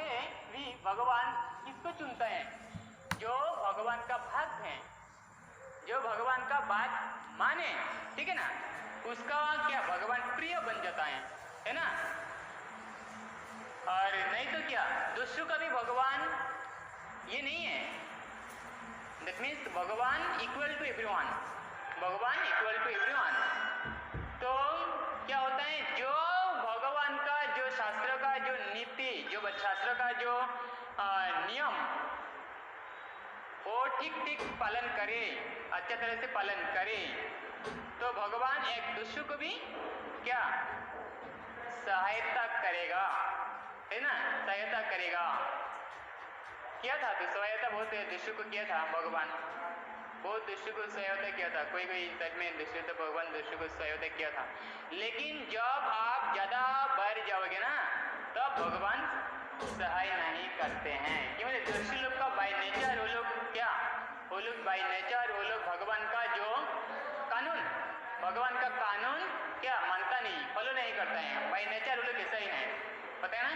पे भी भगवान किसको चुनते हैं? जो भगवान का भक्त है, जो भगवान का बात माने, ठीक है ना, उसका क्या भगवान प्रिय बन जाता है ना। और नहीं तो क्या दूसरों का भी भगवान ये नहीं है। दैट मीन्स भगवान इक्वल टू एवरीवन, भगवान इक्वल टू एवरीवन। तो क्या होता है, जो भगवान का जो शास्त्र का जो नीति, जो शास्त्र का जो नियम वो ठीक ठीक पालन करे, अच्छा तरह से पालन करे, तो भगवान एक दूसरे को भी क्या सहायता करेगा, है ना, सहायता करेगा। किया था तो सहायता बहुत दूसरे को किया था भगवान, बहुत दूसरे को सहायता किया था। कोई कोई साइड में दूसरे तो भगवान दूसरे को सहायता किया था। लेकिन जब आप ज़्यादा बढ़ जाओगे ना, तब भगवान सहाय नहीं करते हैं। क्योंकि दूसरे लोग का बाय नेचर वो लोग क्या, वो लोग बाय नेचर वो लोग भगवान का जो कानून, भगवान का कानून क्या मानता नहीं, फॉलो नहीं करता है। बाय नेचर वो लोग ऐसा ही है, पता है ना,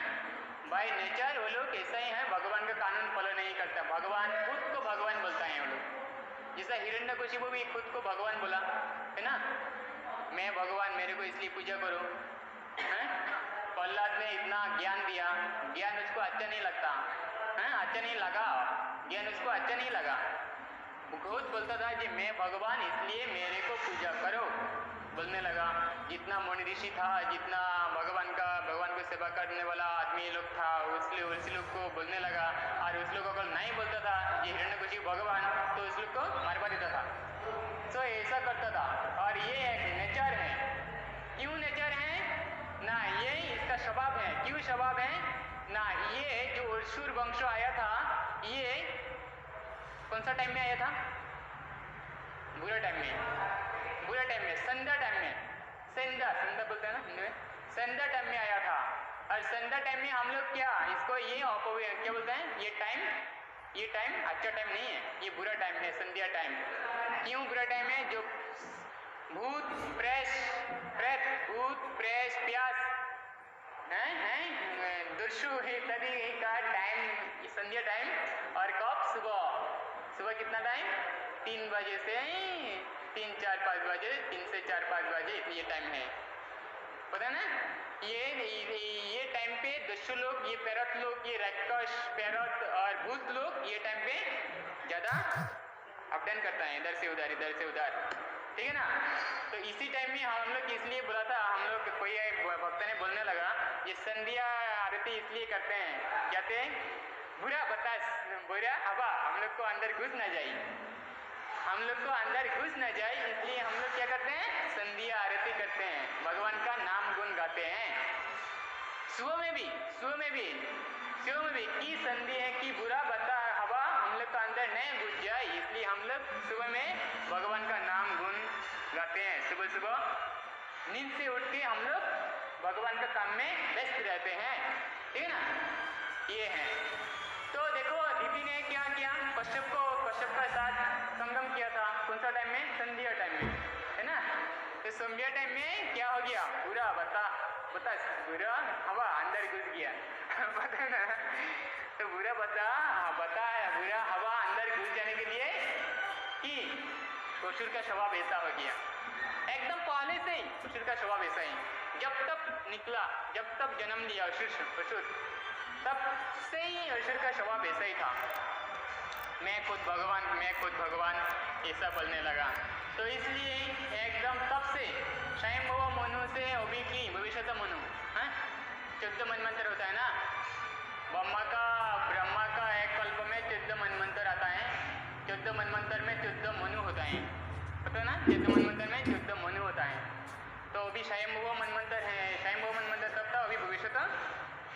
बाय नेचर वो लोग ऐसा ही है, भगवान का कानून फॉलो नहीं करता। भगवान खुद को भगवान बोलता है वो लोग। जैसा हिरण्यकशिपु भी खुद को भगवान बोला है ना, मैं भगवान, मेरे को इसलिए पूजा करो, है। प्रहलाद ने इतना ज्ञान दिया, ज्ञान उसको अच्छा नहीं लगता है, अच्छा नहीं लगा, ज्ञान उसको अच्छा नहीं लगा। खुद बोलता था कि मैं भगवान इसलिए मेरे को पूजा करो, बोलने लगा। जितना मुनि ऋषि था, जितना भगवान को सेवा करने वाला आदमी लोग था, उस लोग को बोलने लगा। और उस लोग को अगर नहीं बोलता था ये हिरण्यकशिपु भगवान, तो उस लोग को मारवा देता था। तो ऐसा करता था। और ये एक नेचर है। क्यों नेचर है ना, ये इसका स्वभाव है। क्यों स्वभाव है ना, ये जो असुर वंश आया था, ये कौन सा टाइम में आया था? बुरा टाइम में, बुरा टाइम में, संध्या टाइम में, संध्या बोलते हैं ना हिंदी में, संध्या टाइम में आया था। और संध्या टाइम में हम लोग क्या इसको ये क्या बोलते हैं, ये टाइम अच्छा टाइम नहीं है, ये बुरा टाइम है, संध्या टाइम। क्यों बुरा टाइम है? जो भूत प्रेत प्यास हैं दुर्शु इत्यादि का टाइम संध्या टाइम। और कब? सुबह कितना टाइम? 3 बजे से 3-4-5 बजे, 3 से 4-5 बजे ये टाइम है, पता है ना। ये टाइम पे दस्यु लोग, ये पैरत लोग, ये राक्षस पैरत और भूत लोग ये टाइम पे ज़्यादा अपडाउन करता है, इधर से उधर, ठीक है ना। तो इसी टाइम में हम लोग इसलिए बोला था, हम लोग कोई भक्त ने बोलने लगा ये संध्या आरती इसलिए करते हैं, कहते बुरा बतास, बुरा हवा हम लोग को अंदर घुस ना जाए, हम लोग को अंदर घुस न जाए, इसलिए हम लोग क्या करते हैं? संध्या आरती करते हैं, भगवान का नाम गुण गाते हैं। सुबह में भी की संधि है कि बुरा बता हवा हम लोग का अंदर नहीं घुस जाए, इसलिए हम लोग सुबह में भगवान का नाम गुण गाते हैं। सुबह नींद से उठ के हम लोग भगवान का काम में व्यस्त रहते हैं, ठीक है ना। ये है। तो देखो दीदी ने क्या किया, कश्यप का साथ संगम किया था, कौन सा टाइम में? संध्या टाइम में, है ना। तो संध्या टाइम में क्या हो गया? बुरा बता बुरा हवा अंदर घुस गया पता है ना। तो बुरा बुरा हवा अंदर घुस जाने के लिए कि असुर का स्वभाव ऐसा हो गया, एकदम पहले से ही असुर का स्वभाव ऐसा ही, जब तक निकला, जब तक जन्म लिया असुर, तब से ही असुर का स्वभाव ऐसा ही था। मैं खुद भगवान ऐसा बोलने लगा। तो इसलिए एकदम तब से स्वयंभुव मनु से अभी की भविष्यत मनु, 14 मनमंत्र होता है ना। ब्रह्मा का एक कल्प में 14 मनमंत्र आता है, 14 मनमंत्र में 14 मनु होता है, पता है ना। 14 मनमंत्र में 14 मनु होता है। तो अभी स्वयंभुव मनमंत्र है, स्वयंभुव मनमंत्र तब था, अभी भविष्यत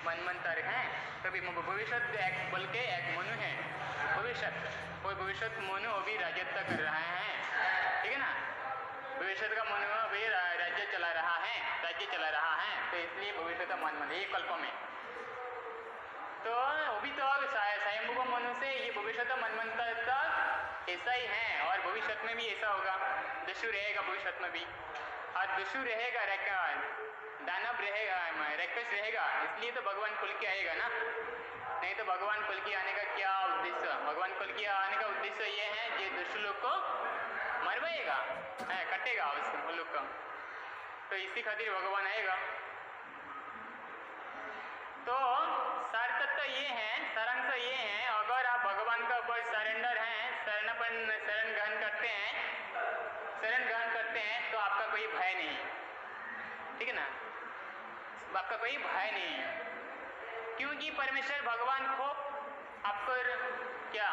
मनमंत्र है। तभी भविष्यत एक बल के एक मनु है, भविष्यत मनु अभी राजत्व कर रहा है, ठीक है ना। भविष्यत का मनु अभी राज्य चला रहा है, तो इसलिए भविष्यत मनमंत्र ये कल्प में। तो अभी तो स्वयंभुव मनु से ये भविष्यत मनमंत्र तक ऐसा ही है, और भविष्यत में भी ऐसा होगा। दस्यु रहेगा भविष्यत में भी, और दस्यु रहेगा, दानव रहेगा, राक्षस रहेगा, इसलिए तो भगवान खुल के आएगा ना, नहीं तो भगवान कल्कि आने का क्या उद्देश्य? भगवान कल्कि आने का उद्देश्य ये है कि दुष्ट लोग को मरवाएगा, कटेगा उन लोग को, तो इसी खातिर भगवान आएगा। तो सार तत्व ये है, सारांश ये है, अगर आप भगवान का ऊपर सरेंडर हैं, शरण ग्रहण करते हैं तो आपका कोई भय नहीं, ठीक है ना, आपका कोई भय नहीं है, क्योंकि परमेश्वर भगवान को आपको क्या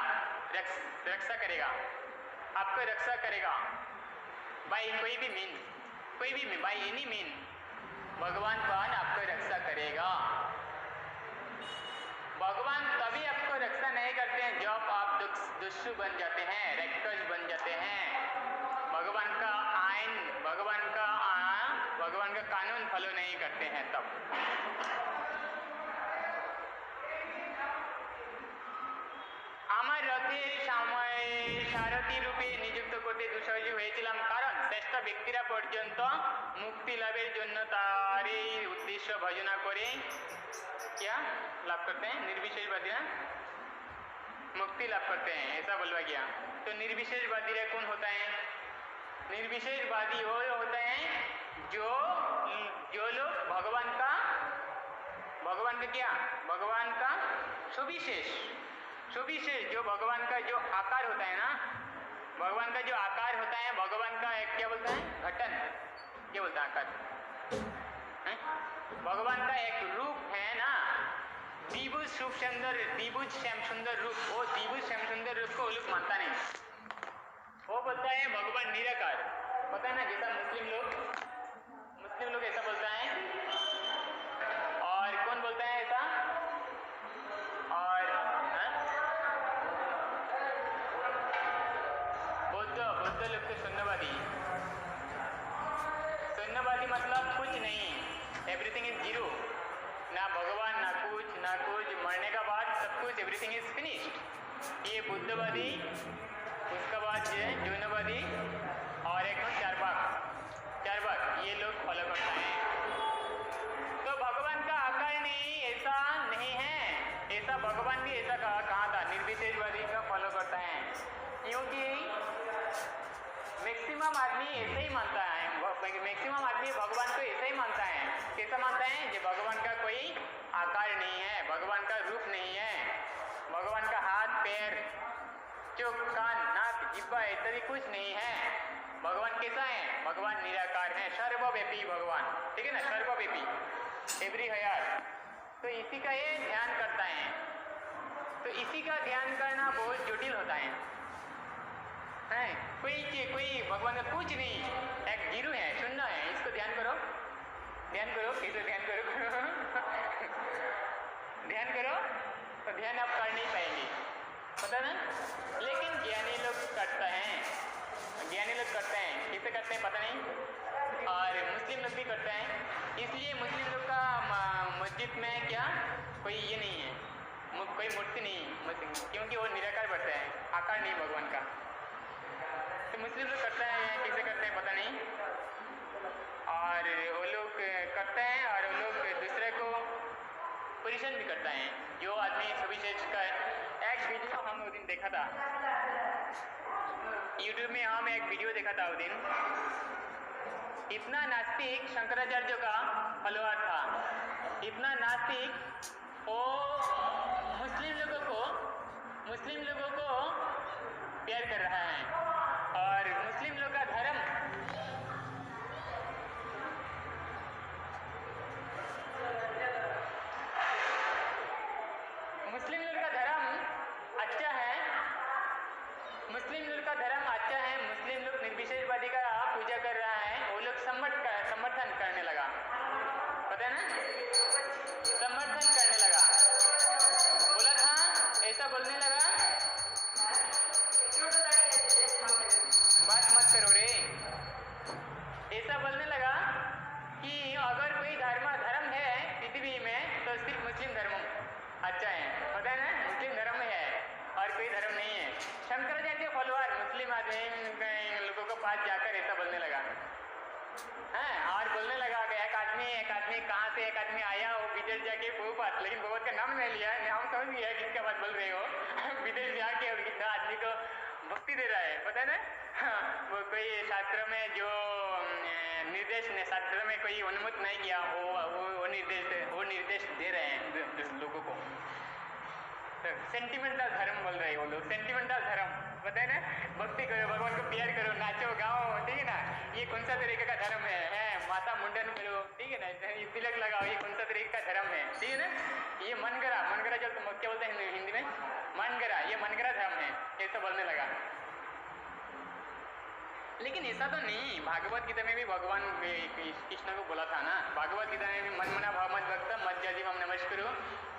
रक्षा करेगा, आपको रक्षा करेगा बाई कोई भी मीन, बाई एनी मीन भगवान आपको रक्षा करेगा। भगवान तभी आपको रक्षा नहीं करते हैं जब आप दुष्ट बन जाते हैं, रैक्टस बन जाते हैं, भगवान का आइन, भगवान का कानून फॉलो नहीं करते हैं तब। আমার রথের সারথি রূপে নিযুক্ত করতে দুঃসাহসী হয়েছিলাম, কারণ শ্রেষ্ঠ ব্যক্তিরা পর্যন্ত মুক্তি লাভের জন্য তার এই উদ্দেশ্য ভজনা করে क्या लाभ करते हैं, निर्विशेषवादी मुक्ति लाभ करते हैं, ऐसा बोलवा गया। तो निर्विशेषवादी कौन होता है? निर्विशेषवादी वो होता है जो लोग भगवान का क्या, भगवान का सुविशेष, जो भगवान का जो आकार होता है ना, भगवान का जो आकार होता है, भगवान का एक क्या बोलता है, घटन, क्या बोलता है, आकार, भगवान का एक रूप है ना, द्विभुज श्याम सुंदर रूप, वो द्विभुज श्याम सुंदर रूप को वो लोग मानता नहीं, वो बोलता है भगवान निराकार, पता है ना, जैसा मुस्लिम लोग ऐसा बोलता है, और कौन बोलता है ऐसा, और बौद्ध लोग तो शून्यवादी मतलब कुछ नहीं, एवरीथिंग इज जीरो, ना भगवान ना कुछ, मरने का बाद सब कुछ, एवरीथिंग इज फिनिश्ड। ये बुद्धवादी, उसका बाद जैनवादी और एक चारवाक, ये लोग फॉलो करते हैं। तो भगवान का आकार नहीं, ऐसा नहीं है, ऐसा भगवान भी ऐसा कहा था, निर्विशेषवादी का फॉलो करता है, क्योंकि मैक्सिमम आदमी ऐसे ही मानता है, मैक्सिमम आदमी भगवान को ऐसा ही मानता है, कैसा मानता है, कि भगवान का कोई आकार नहीं है, भगवान का रूप नहीं है, भगवान का हाथ पैर चोख कान नाक जिब्बा इत्यादि कुछ नहीं है, भगवान कैसा है, भगवान निराकार है, सर्वव्यापी भगवान, ठीक है ना, सर्वव्यापी, एवरी हयार। तो इसी का ये ध्यान करता है, तो इसी का ध्यान करना बहुत जटिल होता है, कोई भगवान का कुछ नहीं, एक जीरो है, शून्य है, इसको ध्यान करो, कैसे ध्यान करो ध्यान करो, तो ध्यान आप कर नहीं पाएंगे, पता ना। लेकिन ज्ञानी लोग करते हैं, किसे करते हैं पता नहीं, और मुस्लिम लोग भी करते हैं, इसलिए मुस्लिम लोग का मस्जिद में क्या कोई ये नहीं है, कोई मूर्ति नहीं, क्योंकि वो निराकार बढ़ता है, आकार नहीं भगवान का। तो मुस्लिम लोग करते हैं, कैसे करते हैं पता नहीं, और वो लोग करते हैं, और वो लोग दूसरे को परेशान भी करता है। जो आदमी सुविशेष का एक वीडियो हम उस दिन देखा था, यूट्यूब में हम एक वीडियो देखा था उस दिन, इतना नास्तिक शंकराचार्य का फॉलोअर था, इतना नास्तिक, वो मुस्लिम लोगों को प्यार कर रहा है, और मुस्लिम लोग का धर्म अच्छा है, मुस्लिम लोग निर्विशेषवादी का पूजा कर रहा है, वो लोग समर्थन करने लगा, पता है ना, समर्थन करने लगा, बोला था, ऐसा बोलने लगा, बात मत करो रे, ऐसा बोलने लगा कि अगर कोई धर्म है पृथ्वी में तो सिर्फ मुस्लिम धर्म अच्छा है, पता है ना, मुस्लिम धर्म में है और कोई धर्म नहीं है। शंकराचार्य फॉलोअर मुस्लिम आदमी लोगों के पास जाकर ऐसा बोलने लगा, हैं, और बोलने लगा कि एक आदमी कहाँ से एक आदमी आया, वो विदेश जाके प्रभुपाद, लेकिन भगवत का नाम नहीं लिया है, हम समझ गया किसका बात बोल रहे हो। विदेश जाके और कितना आदमी को भक्ति दे रहा है, पता है ना। हाँ, वो कोई शास्त्र में जो निर्देश ने शास्त्र में कोई अनुमति नहीं किया, वो निर्देश दे रहे हैं लोगों को। सेंटिमेंटल धर्म बोल रहे हैं वो लोग, सेंटिमेंटल धर्म, पता है ना। भक्ति करो, भगवान को प्यार करो, नाचो गाओ, ठीक है ना। ये कौन सा तरीके का धर्म है, माता मुंडन करो, ठीक है ना, तिलक लगाओ, ये कौन सा तरीके का धर्म है, ठीक है ना। ये मनगरा जब तुम क्या बोलते हैं हिंदी में, मनगरा, ये मनगरा धर्म है, ऐसा बोलने लगा। लेकिन ऐसा तो नहीं, भागवत गीता में भी भगवान कृष्ण को बोला था ना, भागवत गीता में भी मन मना भाव मत भक्त मत जाति मम नमस्कुरु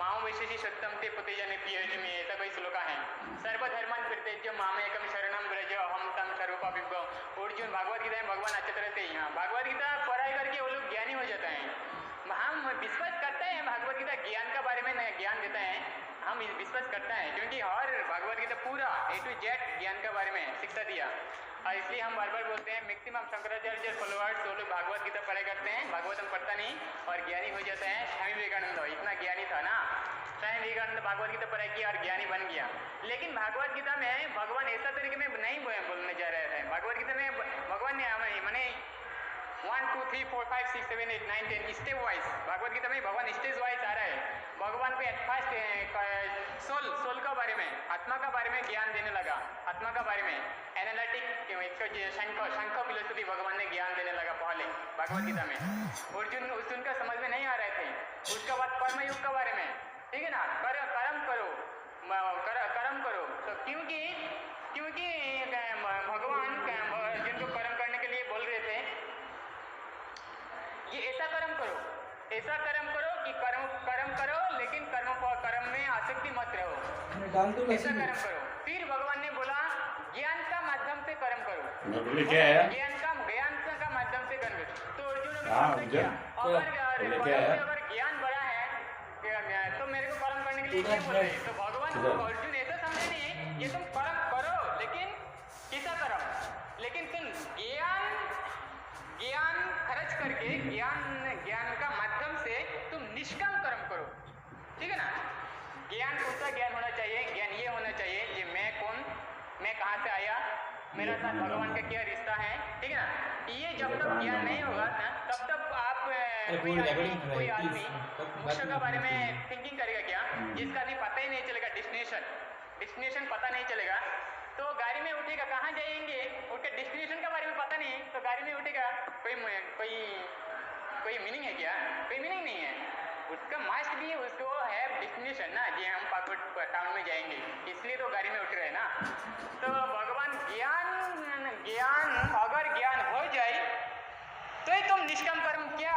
माओ वैशेषी सत्यम ते पते जाने प्रिय में, ऐसा कोई श्लोक है। सर्वधर्मान परित्यज्य मामेकम शरणम व्रज अहम तम सर्वपापिभ्यो। अर्जुन, भागवत गीता में भगवान अच्छे तरह से यहाँ भागवत गीता पढ़ाई करके वो लोग ज्ञानी हो जाता है। हम विश्वास करते हैं भागवत गीता ज्ञान के बारे में ज्ञान देता है, हम विश्वास करते हैं, क्योंकि हर भागवत गीता पूरा A to Z ज्ञान के बारे में शिक्षा दिया। और इसलिए हम बार बार बोलते हैं मैक्सिमम शंकराचार्य फॉलोअर्स वो लोग भागवत गीता पढ़ाई करते हैं, भागवतम पढ़ता नहीं और ज्ञानी हो जाता है। स्वामी विवेकानंद इतना ज्ञानी था ना, स्वामी विवेकानंद भागवत गीता पढ़ाई किया और ज्ञानी बन गया। लेकिन भागवत गीता में भगवान ऐसा तरीके में नहीं बोलने जा रहे थे। भागवत गीता में भगवान ने मैंने 1 2 3 4 5 6 7 8 9 10 स्टेप वाइज, भागवत गीता में भगवान स्टेज वाइज आ रहा है। भगवान पे फर्स्ट सोल का बारे में, आत्मा का बारे में ज्ञान देने लगा, आत्मा का बारे में एनालिटिक शंख फिलोसफी भगवान ने ज्ञान देने लगा पहले भगवत गीता में। अर्जुन का समझ में नहीं आ रहे थे। उसके बाद कर्म युग के बारे में, ठीक है ना, कर्म करो, तो क्योंकि भगवान अर्जुन को कर्म करने के लिए बोल रहे थे, ये ऐसा कर्म करो कि कर्म करो, लेकिन कर्म में आसक्ति मत रहो, ऐसा कर्म करो। फिर भगवान ने बोला ज्ञान का माध्यम से कर्म करो, ज्ञान का माध्यम से कर्म करो। तो अर्जुन अगर ज्ञान बड़ा है तो मेरे को कर्म करने के लिए क्या बोल रहे हैं। तो भगवान अर्जुन ऐसा समझे नहीं, ये तुम कर्म करो, लेकिन कैसा कर्म, लेकिन तुम ज्ञान खर्च करके ज्ञान का माध्यम से तुम निष्काम कर्म करो, ठीक है ना। ज्ञान कौन सा ज्ञान होना चाहिए, ज्ञान ये होना चाहिए ये मैं कौन, मैं कहाँ से आया, मेरा साथ भगवान का क्या रिश्ता है, ठीक है ना। ये जब तक ज्ञान नहीं होगा ना, तब तक आप कोई आदमी मोक्ष के बारे में थिंकिंग करेगा क्या, जिसका भी पता ही नहीं चलेगा, डेस्टिनेशन पता नहीं चलेगा, तो गाड़ी में उठेगा, कहाँ जाएंगे उसके डेस्टिनेशन के बारे में पता नहीं, तो गाड़ी में उठेगा, कोई मीनिंग है क्या, कोई मीनिंग नहीं है। उसका मस्ट भी उसको है डेस्टिनेशन ना, जी हम पाकुड़ टाउन में जाएंगे, इसलिए तो गाड़ी में उठ रहे हैं ना। तो भगवान ज्ञान अगर ज्ञान हो जाए तो ही तुम निष्काम कर्म किया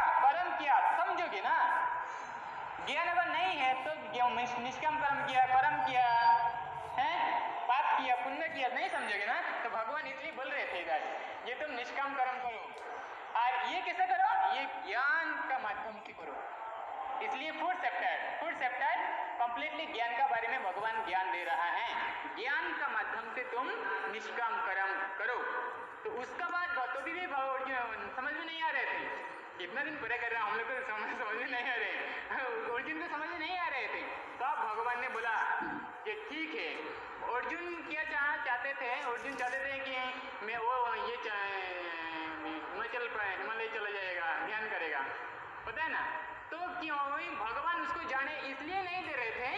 समझोगे ना। ज्ञान अगर नहीं है तो निष्काम कर्म किया है, पाप किया पुण्य किया नहीं समझोगे ना। तो भगवान इसलिए बोल रहे थे इधर ये तुम निष्काम कर्म करो, और ये कैसे करो, ये ज्ञान का माध्यम से करो। इसलिए फुट चैप्टर कंप्लीटली ज्ञान का बारे में भगवान ज्ञान दे रहा है, ज्ञान का माध्यम से तुम निष्काम कर्म करो। तो उसका बाद तो भी समझ में नहीं आ रहे थे, कितना दिन पढ़ाई कर रहा हम लोग को समझ में नहीं आ रहे, अर्जुन को समझ में नहीं आ रहे थे। तब भगवान ने बोला कि ठीक है। अर्जुन क्या चाहते थे, अर्जुन चाहते थे कि मैं वो ये हिमालय चला जाएगा, ध्यान करेगा, पता है ना। तो क्यों भगवान उसको जाने इसलिए नहीं दे रहे थे,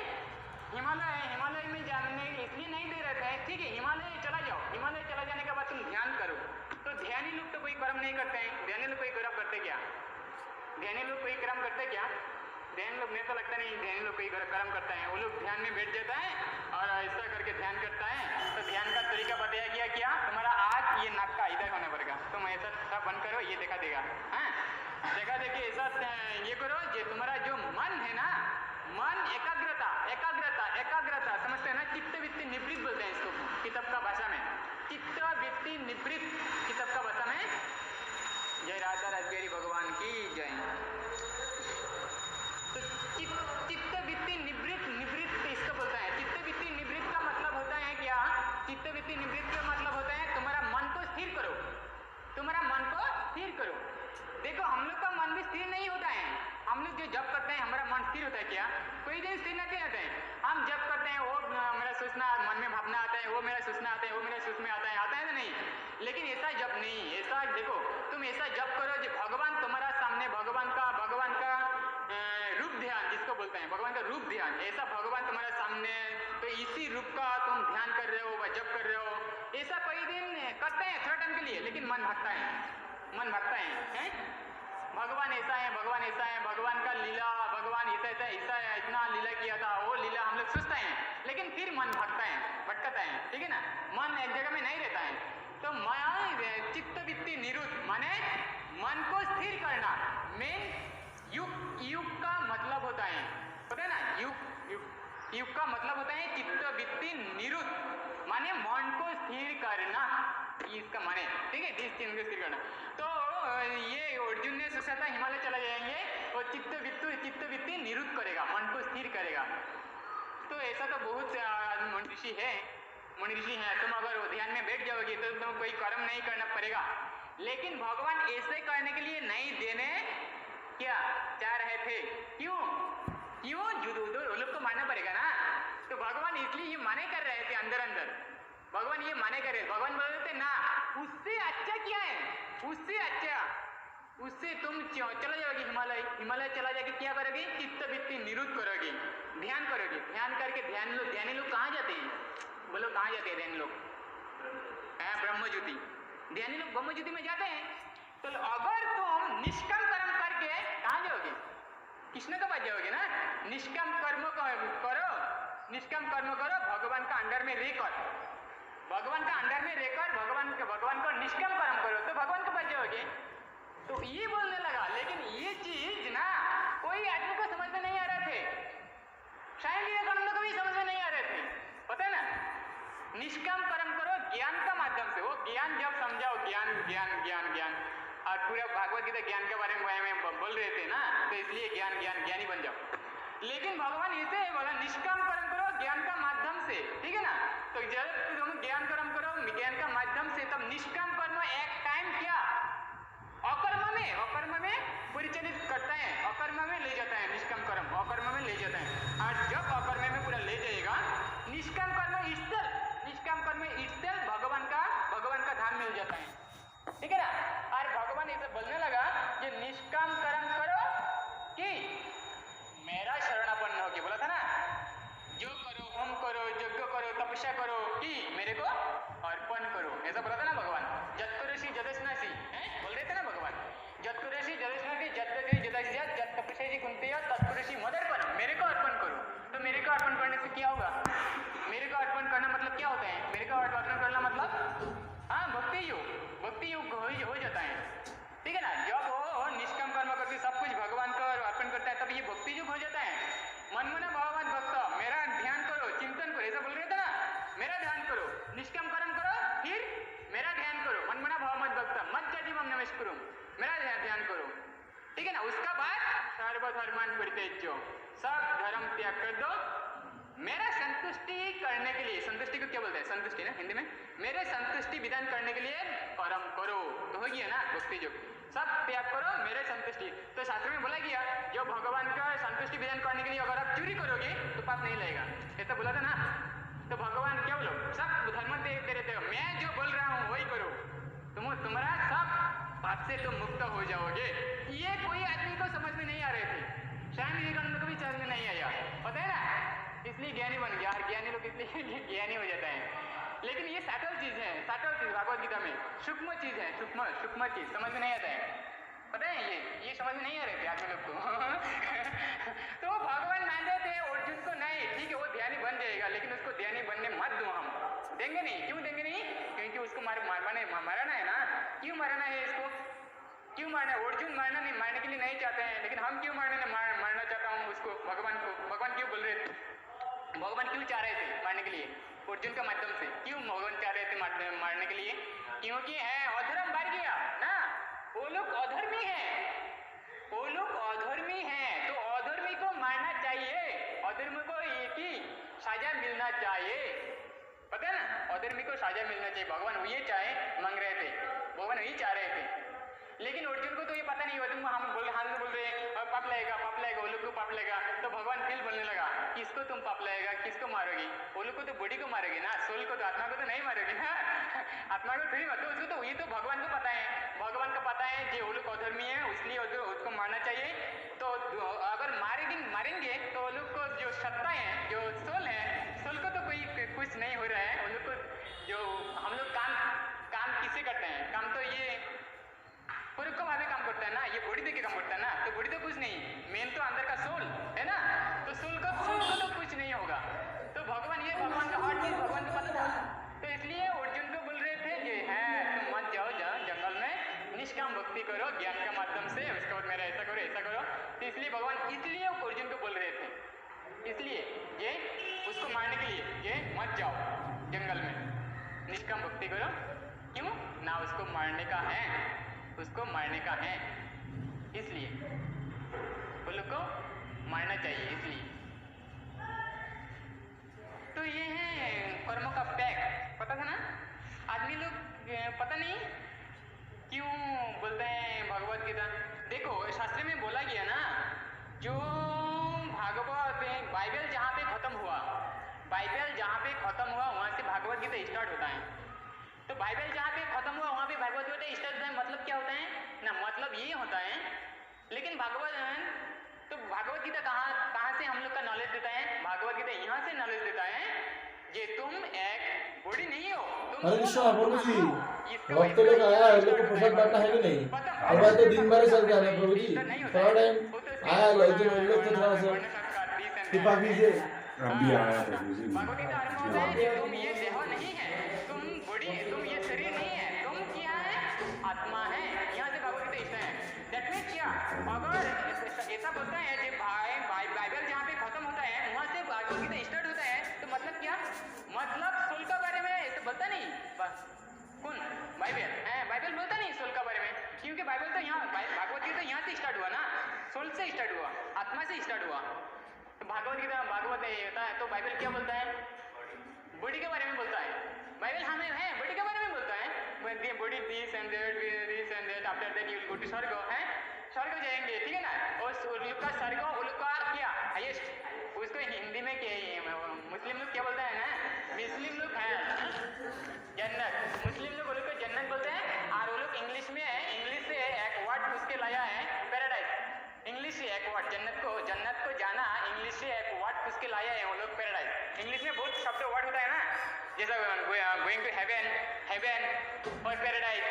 हिमालय में जाने इसलिए नहीं दे रहे थे। ठीक है हिमालय चला जाओ, हिमालय चला जाने के बाद तुम ध्यान करो। तो ध्यानी लोग तो कोई कर्म नहीं करते हैं, ध्यानी लोग कोई कर्म करते क्या, ध्यानी लोग कोई कर्म करते क्या, ध्यान लोग मेरे को लगता नहीं ध्यानी लोग कोई कर्म करता है। वो लोग ध्यान में बैठ जाता है और ऐसा करके ध्यान करता है। तो ध्यान का तरीका बताया गया क्या, तुम्हारा आँख ये नाक का इधर होना पड़ेगा, तुम ऐसा सब बंद करो, ये देखा देगा, हाँ देखा देखिए ऐसा ये करो। ये तुम्हारा जो मन है ना, मन एकाग्रता समझते हैं ना, चित्त वृत्ति निवृत्त बोलते हैं इसको किताब का भाषा में, चित्त वृत्ति निवृत्त किताब का भाषा में। जय राधा राजबिहारी भगवान की जय। तो चित्त वृत्ति निवृत्त इसको बोलता है। चित्त वृत्ति निवृत्त का मतलब होता है क्या, चित्त वृत्ति निवृत्त का मतलब होता है तुम्हारा मन को स्थिर करो, तुम्हारा मन को स्थिर करो। देखो हम लोग का मन भी स्थिर नहीं होता है। हम लोग जो जप करते हैं हमारा मन स्थिर होता है क्या? कोई दिन स्थिर नहीं होता है। हम जप करते हैं वो मेरा सोचना मन में भावना आता है, वो मेरा सोचना आता है, वो मेरा सोच में आता है ना नहीं? लेकिन ऐसा जप नहीं, ऐसा देखो तुम ऐसा जप करो जो भगवान तुम्हारा सामने, भगवान का रूप ध्यान जिसको बोलते हैं, भगवान का रूप ध्यान, ऐसा भगवान तुम्हारे सामने, तो इसी रूप का तुम ध्यान कर रहे हो व जप कर रहे हो। ऐसा कई दिन करते हैं थोड़ा टाइम के लिए, लेकिन मन भागता है, मन भागता है? भगवान ऐसा है, भगवान ऐसा है, भगवान का लीला, भगवान ऐसा इतना लीला किया था, वो लीला हम लोग सोचते हैं, लेकिन फिर मन भागता है, भटकता है, ठीक है ना? मन एक जगह में नहीं रहता है। तो चित्त वृत्ति निरुद्ध माने मन को स्थिर करना। मेन युग का मतलब होता है, पता है ना? युग का मतलब होता है चित्त वृत्ति निरुद्ध माने मन को स्थिर करना, इसका माने, ठीक है? इस चीज को स्थिर करना। तो ये अर्जुन ने सोचा था हिमालय चला जाएंगे और चित्त वृत्ति निरुद्ध करेगा, मन को स्थिर करेगा। तो ऐसा तो बहुत मुनि ऋषि है, तुम अगर ध्यान में बैठ जाओगे तो तुम कोई कर्म नहीं करना पड़ेगा। लेकिन भगवान ऐसे करने के लिए नहीं देने क्या चाह रहे थे? क्यों वो लोग को मानना पड़ेगा ना। तो भगवान इसलिए ये माने कर रहे थे, अंदर भगवान ये माने कर रहे, भगवान बोल रहे थे ना उससे अच्छा क्या है, उससे तुम चला जाओगे हिमालय चला जाके क्या करोगे? चित्त वृत्ति निरुद्ध करोगे, ध्यान करोगे, ध्यान करके ध्यानी लोग कहाँ जाते हैं? बोलो कहाँ जाते हैं ध्यानी लोग? ब्रह्मज्योति, ध्यानी लोग ब्रह्मज्योति में जाते हैं। तो अगर तुम निष्काम कर्म करके कहाँ जाओगे? कृष्ण के पास जाओगे ना। निष्काम कर्म करो, भगवान का अंडर में रहकर, भगवान को निष्काम कर्म करो तो भगवान के पास जाओगे। तो ये बोलने लगा, लेकिन ये चीज ना कोई आदमी को समझ में नहीं आ रहे थे, शायद विवेकानंद को भी समझ में नहीं आ रहे थे, पता है ना? निष्काम कर्म करो ज्ञान का माध्यम से, वो ज्ञान जब समझाओ, ज्ञान और पूरा भागवत गीता ज्ञान के बारे में बोल रहे थे ना, तो इसलिए ज्ञानी बन जाओ। लेकिन भगवान ऐसे बोला निष्काम कर्म करो ज्ञान का माध्यम से, ठीक है ना? तो जब तुम ज्ञान कर्म करो ज्ञान का माध्यम से, तब निष्काम कर्म एक टाइम क्या अकर्म में परिचालित करता है, अकर्म में ले जाता है। निष्काम कर्म अकर्म में ले जाता है, और जब अकर्म में पूरा ले जाएगा, निष्काम कर्म इटसेल्फ भगवान का धाम मिल जाता है, ठीक है ना? और भगवान ऐसे बोलने लगा कि निष्काम कर्म करो कि मेरा शरणापन्न होके, बोला था ना, जो करो, होम करो, यज्ञ करो, तपस्या करो कि मेरे को अर्पण करो, ऐसा बोला था ना भगवान। जत्कुरुषि जदस्नासी, बोल रहे थे ना भगवान, जत्कुरुषि जदस्नासी जत्तसी जदस्यात् जत्तपस्यसि कुंतेय तत्कुरुषि मदर्पणम, मेरे को अर्पण करो। तो मेरे को अर्पण करने से क्या होगा? मेरे को अर्पण करना मतलब क्या होता है? मेरे को अर्पण करना मतलब भक्ति योग हो जाता है, ठीक है ना? जब वो निष्काम कर्म करके सब कुछ भगवान को अर्पण करता है, तब ये भक्ति योग हो जाता है। मनमना भावात भक्त, मेरा ध्यान करो, चिंतन करो, ऐसा बोल रहे थे ना, मेरा ध्यान करो, निष्काम कर्म करो, फिर मेरा ध्यान करो, मनमना भावात भक्त मत जातिमं नमस्कुरुम, मेरा ध्यान करो, ठीक है ना? उसका बाद सर्वधर्मान् परित्यज्य, सब धर्म त्याग कर दो, मेरा संतुष्टि करने के लिए, संतुष्टि को क्या बोलते हैं? संतुष्टि ना हिंदी में, मेरे संतुष्टि विधान करने के लिए कर्म करो, तो हो गया ना भक्ति योग। सब त्याग करो मेरे संतुष्टि। तो शास्त्र में बोला गया जो भगवान का संतुष्टि विधान करने के लिए अगर आप चोरी करोगे तो पाप नहीं लगेगा, ऐसा बोला था ना। तो भगवान क्या बोलो, सब धर्म दे रहते हो, मैं जो बोल रहा हूँ वही करो, तुम्हारा सब पाप से तुम मुक्त हो जाओगे। ये कोई आदमी को समझ में नहीं आ रहे थे, शायद विवेकानंद को भी समझ में नहीं आया, पता है ना? इसलिए ज्ञानी बन गया, और ज्ञानी लोग इसलिए ज्ञानी हो जाता है। लेकिन ये सटल चीज है, भगवत गीता में सूक्ष्म चीज है, सूक्ष्म चीज समझ में नहीं आता है, पता है? ये समझ में नहीं आ रहे थे आदमी लोग को तो भगवान मान रहे थे अर्जुन को, नहीं ठीक है वो ध्यानी बन जाएगा, लेकिन उसको ध्यानी बनने मत दो, हम देंगे नहीं। क्यों देंगे नहीं? क्योंकि उसको मारना है ना। क्यों मारना है इसको? क्यों मारना? अर्जुन मारने के लिए नहीं चाहते हैं, लेकिन हम क्यों मारना चाहता हूँ उसको, भगवान को। भगवान क्यों बोल रहे थे, भगवान क्यों चाह रहे थे मारने के लिए? अर्जुन का माध्यम से क्यों भगवान चाह रहे थे मारने के लिए? क्योंकि है अधर्म बढ़ गया ना, वो लोग अधर्मी हैं, तो अधर्मी को मारना चाहिए, अधर्मी को एक ही सजा मिलना चाहिए, पता है ना? अधर्मी को सजा मिलना चाहिए, भगवान ये मांग रहे थे, भगवान यही चाह रहे थे। लेकिन अर्जुन को तो ये पता नहीं हुआ, तुम हम बोल रहे हैं पाप लगेगा वो लोग को पाप लगेगा, तो भगवान फिर बोलने लगा किसको तुम पाप लगेगा, किसको मारोगी, वो लोग को तो बॉडी को मारोगे ना, सोल को, तो आत्मा को तो नहीं मारोगे ना। आत्मा को थोड़ी मारो, उसको तो ये तो भगवान को पता है, भगवान को पता है जो वो लोग अधर्मी है इसलिए उसको मारना चाहिए। तो अगर मारेंगे तो वो लोग को जो सत्ता है, जो सोल है, सोल को तो कोई कुछ नहीं हो रहा है, वो लोग को जो हम लोग काम किससे करते हैं, काम तो ये परोक्ष भावे काम करता है ना, ये बॉडी देके काम करता है ना, तो बॉडी तो कुछ नहीं, मेन तो अंदर का सोल है ना, तो सोल को तो कुछ नहीं होगा। तो भगवान का हर चीज भगवान को पता था, तो इसलिए अर्जुन को बोल रहे थे कि है तुम मत जाओ जंगल में, निष्काम भक्ति करो ज्ञान के माध्यम से, उसके बाद मेरा ऐसा करो। तो इसलिए भगवान इसलिए अर्जुन को बोल रहे थे, इसलिए ये उसको मारने के लिए ये मत जाओ जंगल में, निष्काम भक्ति करो। क्यों ना, उसको मारने का है, इसलिए वो लोग को मारना चाहिए, इसलिए। तो ये है कर्मों का पैक, पता था ना। आदमी लोग पता नहीं क्यों बोलते हैं भगवत गीता, देखो शास्त्र में बोला गया ना, जो भागवत बाइबल जहाँ पे खत्म हुआ वहाँ से भागवत गीता स्टार्ट होता है। तो बाइबल जहाँ पे खत्म हुआ वहाँ पे भागवत गीता स्टार्ट होता है, मतलब क्या होता है ना, मतलब ये होता है। लेकिन भागवत गीता कहाँ से हम लोग का नॉलेज देता है, भागवत गीता यहाँ से नॉलेज देता है कि तुम एक बॉडी नहीं हो, तुम हरे कृष्णा प्रभु जी, वक्त लोग आया है, लोग को प्रसाद बांटना है कि नहीं? अब तो दिन भर चल जा रहा है प्रभु जी, थोड़ा टाइम आया लोग तो थोड़ा सा कृपा कीजिए। अब भी आया प्रभु जी। भागवत गीता आरंभ होता है कि तुम ये देह नहीं है, तुम बॉडी, तुम ये शरीर नहीं है, तुम क्या है, आत्मा है। यहाँ से भागवत गीता इसमें है। दैट मीन्स क्या, अगर ऐसा बोलता है कि बाइबल जहाँ पे खत्म होता है वहाँ से भागवत गीता स्टार्ट होता है, तो मतलब क्या, मतलब सोल के बारे में ऐसा बोलता नहीं, कौन, बाइबल बोलता नहीं सोल के बारे में, क्योंकि बाइबल तो यहाँ, भागवत गीता यहाँ से स्टार्ट हुआ ना, सोल से स्टार्ट हुआ, आत्मा से स्टार्ट हुआ। तो भागवत गीता होता है, तो बाइबल क्या बोलता है, बॉडी के बारे में बोलता है। बाइबल हमें है बॉडी के बारे में बोलता है, body this and that, after that you will go to swarg, है स्वर्ग जाएंगे, ठीक है ना। और लोग का स्वर्ग, वो लोग का क्या हाईएस्ट, उसको हिंदी में क्या, मुस्लिम लोग क्या बोलता है ना, मुस्लिम लोग है जन्नत, मुस्लिम लोग वो लोग को जन्नत बोलते हैं। और वो लोग इंग्लिश में है, इंग्लिश से एक वर्ड उसके लाया है पैराडाइज, इंग्लिश से एक वर्ड, जन्नत को जाना, इंग्लिश से एक वर्ड उसके लाया है वो लोग पैराडाइज। इंग्लिश में बहुत शब्द वर्ड होता है ना, जैसा गोइंग टू हेवन और पैराडाइज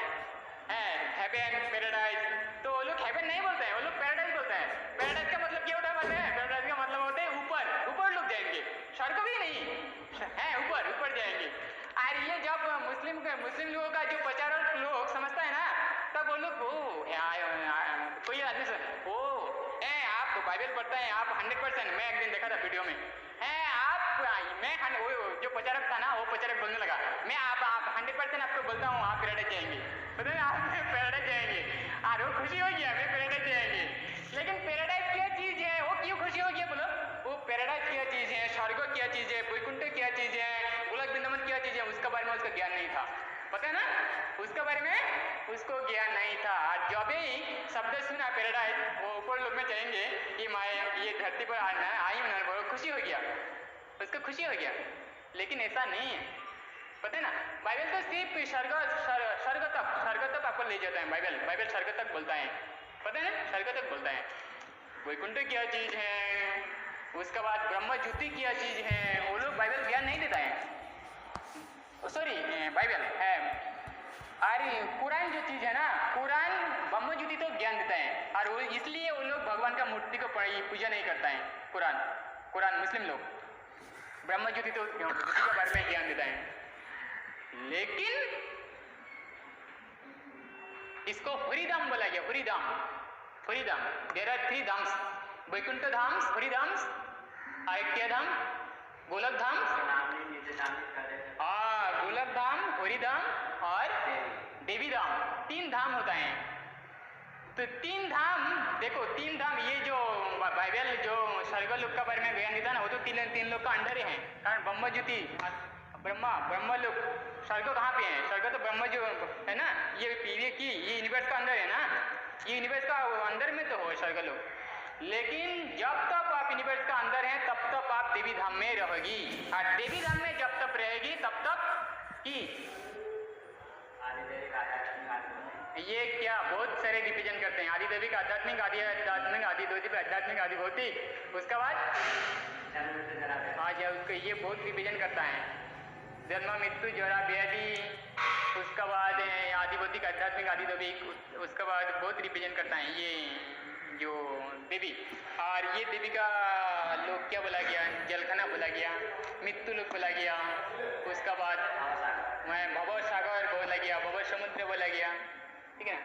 है, हेवन पैराडाइज, तो वो लोग हेवन नहीं बोलते हैं, वो लोग पैराडाइज बोलते हैं। पैराडाइज का मतलब क्या होता है पता है, पैराडाइज का मतलब होता है ऊपर लोग जाएंगे, स्वर्ग भी नहीं है, ऊपर जाएंगे। और ये जब मुस्लिम लोगों का जो प्रचारक लोग समझता है ना, तब वो लोग कोई आदमी से आप बाइबल पढ़ते हैं, आप 100%, मैं एक दिन देखा था वीडियो में, वो जो प्रचारक था ना, वो प्रचारक बोलने लगा, मैं आप 100% आपको बोलता हूँ आप पैराडाइज जाएंगे, पता है आप पैराडाइज जाएंगे, और वो खुशी हो गया, मैं पैराडाइज जाएंगे। लेकिन पैराडाइज क्या चीज है, वो क्यों खुशी हो गया बोलो, वो पैराडाइज क्या चीज है, स्वर्ग क्या चीज है, वैकुंठ क्या चीज है, गोलक वृंदावन क्या चीज है, उसके बारे में उसका ज्ञान नहीं था, पता है ना, उसके बारे में उसको ज्ञान नहीं था। और जब ही शब्द सुना पैराडाइज, वो ऊपर लोग में जाएंगे कि मैं ये धरती पर आई हूँ, खुशी हो गया, उसको खुशी हो गया। लेकिन ऐसा नहीं है, पता है ना, बाइबल तो सिर्फ स्वर्ग तक आपको ले जाता है, बाइबल स्वर्ग तक बोलता है, पता है ना, स्वर्ग तक बोलता है। वैकुंठ क्या चीज है, उसके बाद ब्रह्म ज्योति क्या चीज है, वो लोग बाइबल ज्ञान नहीं देता है, सॉरी बाइबल है। और कुरान जो चीज है ना, कुरान ब्रह्म ज्योति तो ज्ञान देता है, और वो इसलिए वो लोग भगवान का मूर्ति को पूजा नहीं करता है। कुरान मुस्लिम लोग ब्रह्म ज्योति तो ज्योति के बारे में ज्ञान देता है, लेकिन इसको हरिधाम बोला गया, हरिधाम। देयर आर 3 धाम्स, वैकुंठ धाम, हरिधाम, आयक्य धाम, गोलक धाम, गोलक धाम, हरिधाम और देवी धाम, 3 धाम होता है। तो 3 धाम, देखो 3 धाम, ये जो बाइबल जो स्वर्ग लोक के बारे में ज्ञान देता है ना, वो तो तीन लोग का अंडर ही है, कारण ब्रह्म ज्योति ब्रह्मलोक, स्वर्ग कहाँ पे है? स्वर्ग तो ब्रह्म जो है ना, ये यूनिवर्स का अंदर है ना, ये यूनिवर्स का अंदर में तो हो स्वर्ग लोक। लेकिन जब तक आप यूनिवर्स का अंदर हैं तब तक आप देवी धाम में रहोगी, और देवी धाम में जब तक रहेगी तब तक की ये क्या बहुत सारे डिवीजन करते हैं, आदि दैविक, आध्यात्मिक, आदि आध्यात्मिक, आदि द्वैतिक, आध्यात्मिक, आदि भौतिक। उसके बाद आज उसको ये बहुत डिवीजन करता है, जन्म, मृत्यु, जरा, व्याधि, उसके बाद आदि भौतिक, आध्यात्मिक, आदि दैविक, उसके बाद बहुत डिवीजन करता है ये जो देवी। और ये देवी का लोग क्या बोला गया? जलखना बोला गया, मृत्यु लोग बोला गया, उसका बाद मैं भव सागर बोला गया, भव समुद्र बोला गया, ठीक है ना।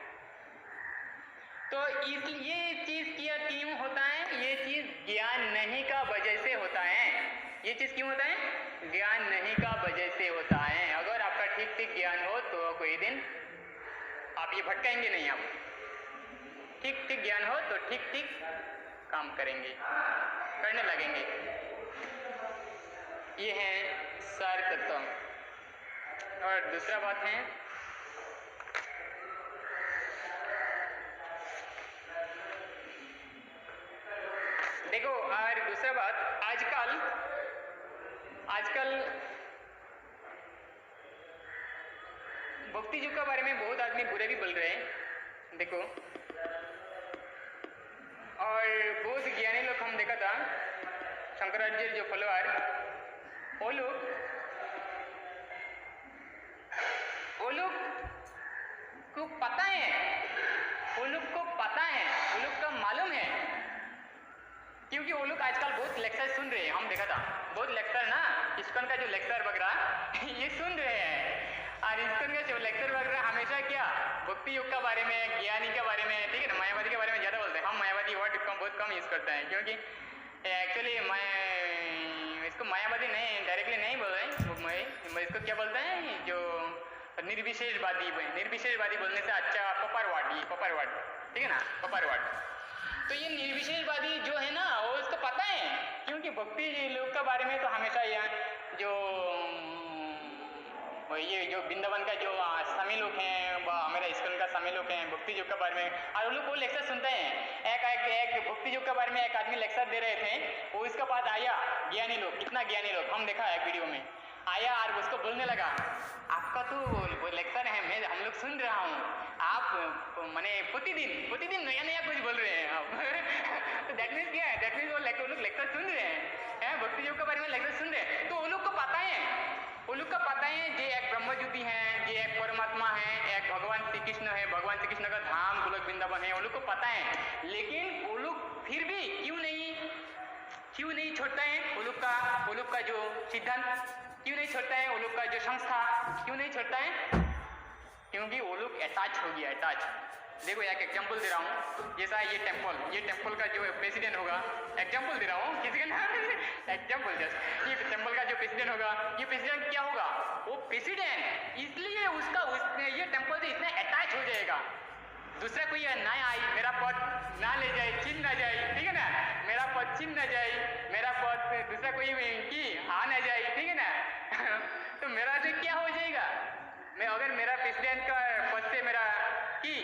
तो इसलिए ये चीज़ क्यों होता है? ये चीज़ ज्ञान नहीं का वजह से होता है। ये चीज़ क्यों होता है? ज्ञान नहीं का वजह से होता है। अगर आपका ठीक ठीक ज्ञान हो तो कोई दिन आप ये भटकाएंगे नहीं, आप ठीक ठीक ज्ञान हो तो ठीक ठीक काम करेंगे, करने लगेंगे। ये है सार तत्व। और दूसरा बात है, देखो, और दूसरा बात, आजकल भक्ति युग के बारे में बहुत आदमी बुरे भी बोल रहे हैं, देखो। और बहुत ज्ञानी लोग हम देखा था, शंकराचार्य जो फॉलोअर, वो लोग को पता है, वो लोग का मालूम है, क्योंकि वो लोग आजकल बहुत लेक्चर सुन रहे हैं। हम देखा था बहुत लेक्चर ना, इस्कॉन का जो लेक्चर वगैरह ये सुन रहे हैं। और इस्कॉन का जो लेक्चर वगैरह हमेशा क्या भक्ति योग के बारे में, ज्ञानी के बारे में, ठीक है ना, मायावादी के बारे में ज़्यादा बोलते हैं। हम मायावादी वर्ड बहुत कम यूज़ करते हैं, क्योंकि एक्चुअली मैं इसको मायावादी नहीं, डायरेक्टली नहीं बोल रहे, मैं इसको क्या बोलते हैं, जो निर्विशेषवादी बोलने से अच्छा पपर वर्ड, ठीक है ना, पपर वर्ड। तो ये निर्विशेषवादी जो है ना, वो उसको पता है, क्योंकि भक्ति लोग के बारे में तो हमेशा ये जो वृंदावन का जो स्वामी लोग हैं, हमारा इस्कॉन का स्वामी लोग हैं, भक्ति योग के बारे में, और वो लोग वो लेक्चर सुनते हैं। एक भक्ति योग के बारे में एक आदमी लेक्चर दे रहे थे, वो इसके पास आया, ज्ञानी लोग, कितना ज्ञानी लोग, हम देखा है वीडियो में, आया और उसको बोलने लगा, आपका तो वो लेक्चर है, हम लोग सुन रहा हूँ, आप मैंने प्रतिदिन नया कुछ बोल रहे हैं आप तो दैट मीन्स क्या है? दैट मीन्स वो लोग लेक्चर सुन रहे हैं, भक्ति योग के बारे में लेक्चर सुन रहे हैं। तो वो लोग को पता है, जे एक ब्रह्मज्योति है, जे एक परमात्मा है, एक भगवान श्री कृष्ण है, भगवान श्री कृष्ण का धाम गोलोक वृंदावन है, वो लोग को पता है। लेकिन वो लोग फिर भी क्यों नहीं छोड़ता है वो लोग का जो सिद्धांत क्यों नहीं छोड़ता है, वो लोग का जो संस्था क्यों नहीं छोड़ता है? क्योंकि वो लोग अटैच हो गया, अटैच। देखो एक एग्जांपल दे रहा हूँ, जैसा ये टेम्पल का जो प्रेसिडेंट होगा, एग्जांपल दे रहा हूँ, किसी का नाम एग्जांपल जस्ट, ये टेम्पल का जो प्रेसिडेंट होगा, ये प्रेसिडेंट क्या होगा? वो प्रेसिडेंट, इसलिए ये टेम्पल से इतना अटैच हो जाएगा, दूसरा कोई ना आए, मेरा पद ना ले जाए, छीन ना जाए, ठीक है ना, मेरा पद छीन ना जाए, मेरा पद दूसरा कोई की आ ना जाए, ठीक है ना तो मेरा से क्या हो जाएगा? मैं अगर मेरा प्रेसिडेंट का पद से मेरा की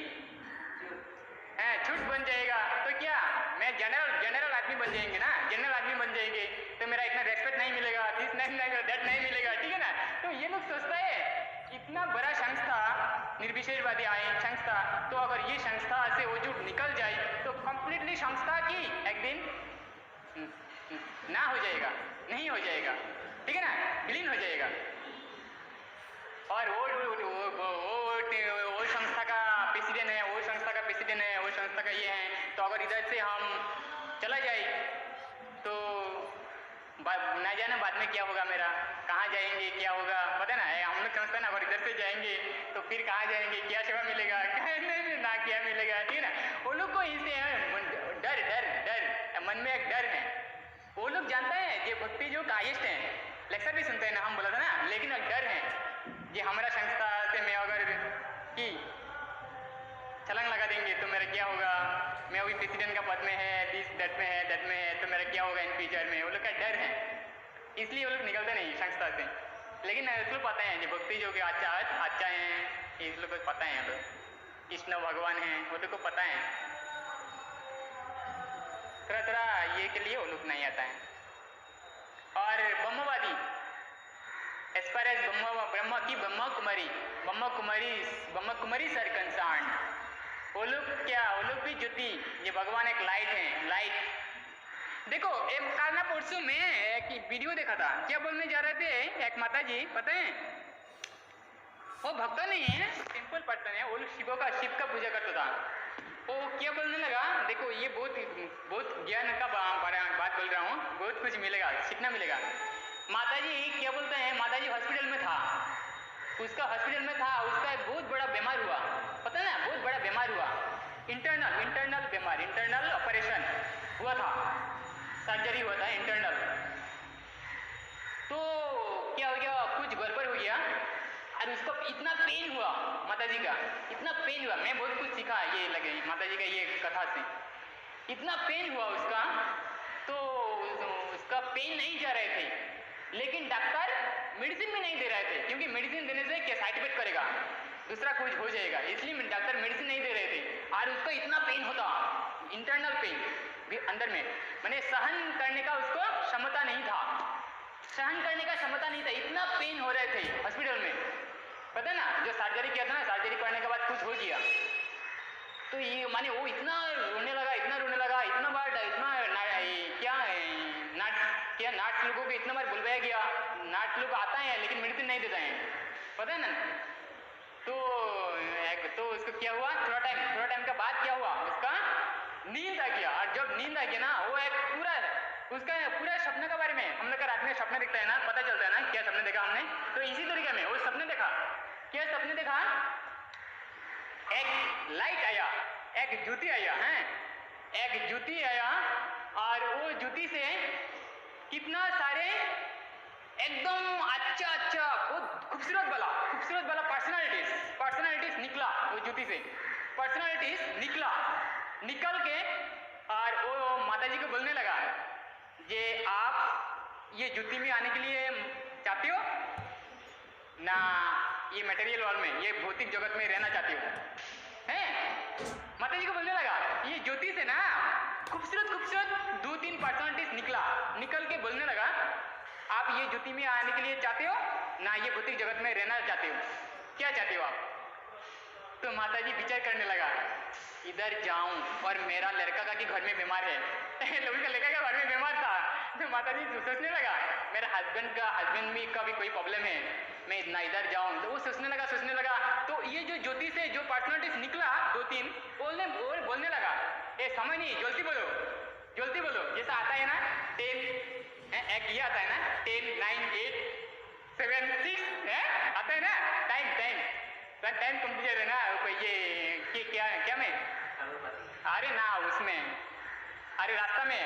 छूट बन जाएगा तो क्या मैं जनरल आदमी बन जाएंगे ना, जनरल आदमी बन जाएंगे तो मेरा इतना रेस्पेक्ट नहीं मिलेगा, दिस नहीं मिलेगा, दैट नहीं मिलेगा, ठीक है ना। तो ये लोग सोचता है इतना बड़ा संस्था, निर्विशेषवादी आए संस्था, तो अगर ये संस्था से वो जो निकल जाए तो कंप्लीटली संस्था की एक दिन ना हो जाएगा, नहीं हो जाएगा, ठीक है ना, विलीन हो जाएगा। और वो संस्था का प्रेसिडेंट है, वो संस्था का ये है, तो अगर इधर से हम चला जाए तो ना जाने बाद में क्या होगा, मेरा कहाँ जाएंगे, क्या होगा, पता ना है। हम लोग समझते हैं ना, अगर इधर से जाएंगे तो फिर कहाँ जाएंगे, क्या सेवा मिलेगा, ना क्या मिलेगा, ठीक है ना। वो लोग को इससे डर मन में एक डर है। वो लोग जानते हैं ये भक्ति जो कायस्ट है, लेक्चर भी सुनते हैं ना, हम बोला था ना, लेकिन एक डर है ये हमारा संस्था से मैं अगर की छलांग लगा देंगे तो मेरा क्या होगा, मैं अभी प्रेसिडेंट का पद में है, दिस दैट में है, तो मेरा क्या होगा इन फ्यूचर में। वो लोग का डर है, इसलिए वो लोग निकलते नहीं संस्था से। लेकिन इसको पता है जो भक्ति जो कि अच्छा है, इस लोग को पता है, लोग कृष्ण भगवान है, वो लोग को पता है, थोड़ा ये के लिए वो लोग नहीं आता है। और ब्रह्मवादी as far as Brahma Kumari sir concern, वो लोग भी ज्योति, ये भगवान एक लाइट है, लाइट। देखो एक काल ना परसों में एक वीडियो देखा था, क्या बोलने जा रहे थे एक माता जी, पता है वो भक्त नहीं है, सिंपल पर्सन है, वो लोग शिव का पूजा करता था। वो क्या बोलने लगा, देखो ये बहुत ज्ञान का बात बोल रहा हूँ, बहुत कुछ मिलेगा, सीखना मिलेगा। माता जी क्या बोलते हैं, माता जी हॉस्पिटल में था, उसका बहुत बड़ा बीमार हुआ, पता है ना, बहुत बड़ा बीमार हुआ, इंटरनल बीमार, इंटरनल ऑपरेशन हुआ था, सर्जरी हुआ था इंटरनल। तो क्या हो गया, कुछ गड़बड़ हो गया और उसको इतना पेन हुआ, माता जी का इतना पेन हुआ, मैं बहुत कुछ सीखा ये लगे माता जी का ये कथा से, इतना पेन हुआ उसका, तो उसका पेन नहीं जा रहे थे, लेकिन डॉक्टर मेडिसिन भी नहीं दे रहे थे, क्योंकि मेडिसिन देने से क्या साइड इफेक्ट करेगा, दूसरा कुछ हो जाएगा, इसलिए डॉक्टर मेडिसिन नहीं दे रहे थे। और उसको इतना पेन होता, इंटरनल पेन भी अंदर में, मैंने सहन करने का उसको क्षमता नहीं था, इतना पेन हो रहे थे हॉस्पिटल में, पता है ना, जो सर्जरी किया था ना, सर्जरी करने के बाद कुछ हो गया, तो ये माने वो इतना रोने लगा, इतना बार क्या नाट लोगों को इतना बार बुलवाया गया, नाट लोग आता है लेकिन मेडिसिन नहीं देता है, पता है ना। तो उसको क्या हुआ, थोड़ा टाइम के बाद क्या हुआ, उसका नींद आ गया, और जब नींद आ गया ना, वो एक उसका पूरा सपने के बारे में, हम लोग का रात में सपने देखता है ना, पता चलता है ना क्या सपने देखा हमने, तो इसी तरीके में वो सपने देखा, क्या सपने देखा, एक लाइट आया, एक ज्योति आया, और वो ज्योति से कितना सारे एकदम अच्छा बहुत खूबसूरत वाला पर्सनालिटीज निकला, वो ज्योति से पर्सनालिटीज निकल के, और वो माता जी को बोलने लगा, ये आप ये ज्योति में आने के लिए चाहते हो ना, ये मटेरियल वर्ल्ड में, ये भौतिक जगत में रहना चाहते हो, हैं? माता जी को बोलने लगा, ये ज्योति से ना खूबसूरत 2-3 पर्सनालिटीज निकल के बोलने लगा, आप ये ज्योति में आने के लिए चाहते हो ना, ये भौतिक जगत में रहना चाहते हो, क्या चाहते हो आप? तो माता जी विचार करने लगा, इधर जाऊं और मेरा लड़का का कि घर में बीमार है, लोगों का लड़का का घर में बीमार था, तो माता जी सोचने लगा मेरा हस्बैंड भी का भी कोई प्रॉब्लम है, मैं इतना इधर जाऊं, तो वो सोचने लगा, तो ये जो ज्योति से जो पर्सनालिटीज निकला 2-3, बोलने लगा, ए समझ नहीं, जल्दी बोलो, जैसा आता है ना 10, एक ये आता है ना 10, 9, 8, 7, 6 आता है ना, टाइम कंप्लीट है ना, ये क्या में, अरे ना उसमें, अरे रास्ता में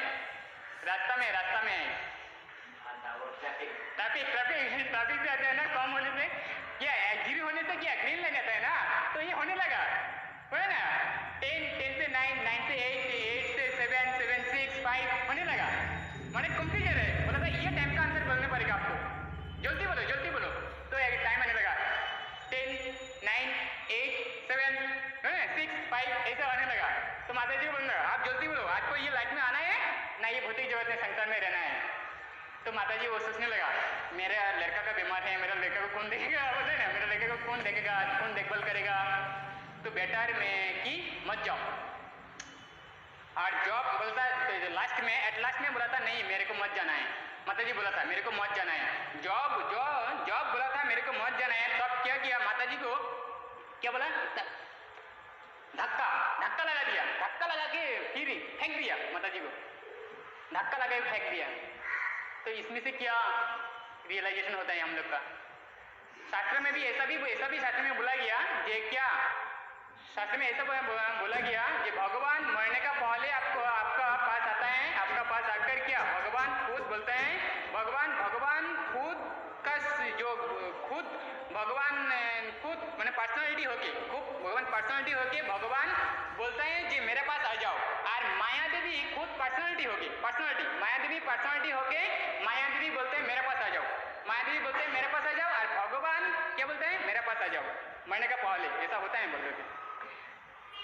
ट्रैफिक से आता है ना, कम होने से क्या जीरो होने से क्या ग्रीन लग जाता है ना, तो ये होने लगा, है ना, 10 से 9, 9 से 8 से 7, 7, 6, 5 होने लगा, मैंने कंप्लीट है, बोला था ये टाइम का आंसर बोलने पड़ेगा आपको, जल्दी बोलो, तो एक टाइम आने लगा 10, 9, 8, 7, 6, 5 ऐसा आने लगा, तो माता जी को बोलना आप जल्दी बोलो, आपको ये लाइफ में आना है ना, ये भौतिक जगत में संसार में रहना है। तो माता जी वो सोचने लगा, मेरा लड़का का बीमार है, मेरा लड़का को कौन देखेगा, बोले ना मेरा लड़का को कौन देखेगा, कौन देखभाल करेगा, तो बेटर में कि मत जाओ, और जॉब बोलता एट लास्ट में बोला था नहीं मेरे को मत जाना है, माता जी बोला था मेरे को मत जाना है, जॉब बोला था मेरे को मत जाना है, तब क्या किया माता जी को, क्या बोला, धक्का लगा के फिर फेंक दिया, माता जी को धक्का लगा के फेंक दिया। तो इसमें से क्या रियलाइजेशन होता है हम लोग का, शास्त्र में भी ऐसा भी शास्त्र में बोला गया, ये क्या शास्त्र में ऐसा बोला गया, ये भगवान मरने का पहले आपका पास आता है, आपका पास आकर क्या भगवान खुद बोलते हैं, भगवान खुद का जो भगवान मैंने पर्सनालिटी होके भगवान बोलता है जी मेरे पास आ जाओ, और माया देवी खुद पर्सनालिटी होके माया देवी बोलते हैं मेरे पास आ जाओ, माया देवी बोलते हैं मेरे पास आ जाओ, और भगवान क्या बोलते हैं मेरे पास आ जाओ, मरने का पहले। ऐसा होता है बोल रहे थे।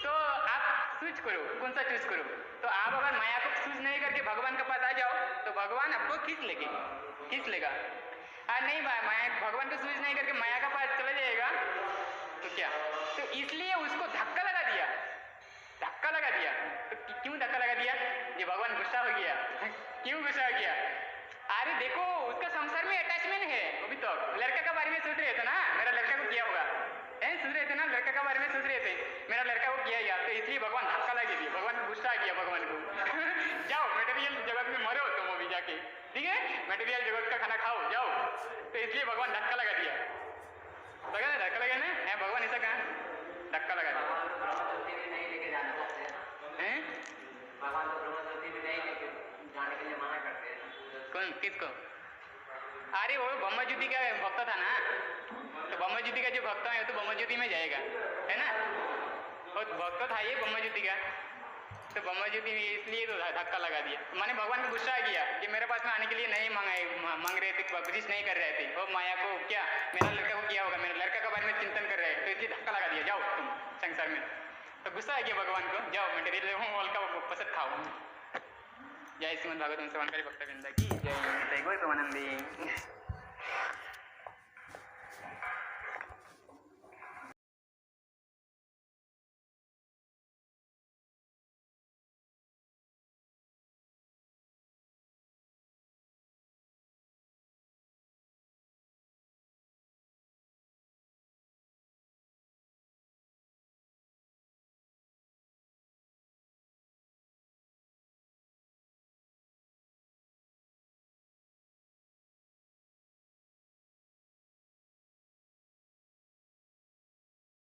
तो आप चूज करो कौन सा चूज करो। तो आप अगर माया को चूज नहीं करके भगवान के पास आ जाओ तो भगवान आपको खींच लेगा। और नहीं माया भगवान को चूज नहीं करके माया के पास चला जाएगा तो क्या। तो इसलिए उसको धक्का लगा दिया। तो क्यों धक्का लगा दिया? ये भगवान गुस्सा हो गया। क्यों गुस्सा हो गया? अरे देखो उसका संसार में अटैचमेंट है अभी तक। लड़का के बारे में सोच रहे थे ना, मेरा लड़का को किया होगा, सोच रहे थे ना, लड़का के बारे में सोच रहे थे मेरा लड़का को किया गया, तो इसलिए भगवान धक्का लगा दिया। भगवान को गुस्सा आ गया भगवान को। जाओ मटेरियल जगत में मरो तुम अभी जाके, ठीक है, मटेरियल जगत का खाना खाओ जाओ। तो इसलिए भगवान धक्का लगा दिया। धक्का लगा ना है भगवान ऐसा कहा धक्का लगा दिया। कौन किसको? अरे वो ब्रह्मज्योति का भक्त था ना, तो ब्रह्मज्योति का जो भक्त है तो ब्रह्मज्योति में जाएगा, है ना। वो भक्त था ये ब्रह्मज्योति का, तो ब्रह्मज्योति इसलिए तो धक्का लगा दिया। माने भगवान को गुस्सा आ गया कि मेरे पास में आने के लिए नहीं मांग रहे थे, कोशिश नहीं कर रहे थे। वो माया को क्या मेरा लड़का को किया होगा, मेरे लड़का के बारे में चिंतन कर रहे हैं, तो इसलिए धक्का लगा दिया, जाओ तुम संसार में। तो गुस्सा आ गया भगवान को, जाओ मटेरियल का प्रसाद खाओ। जय श्रीमद् भागवतम श्रवण करी भक्त वृंदा की जय। जय गौतमानंदी।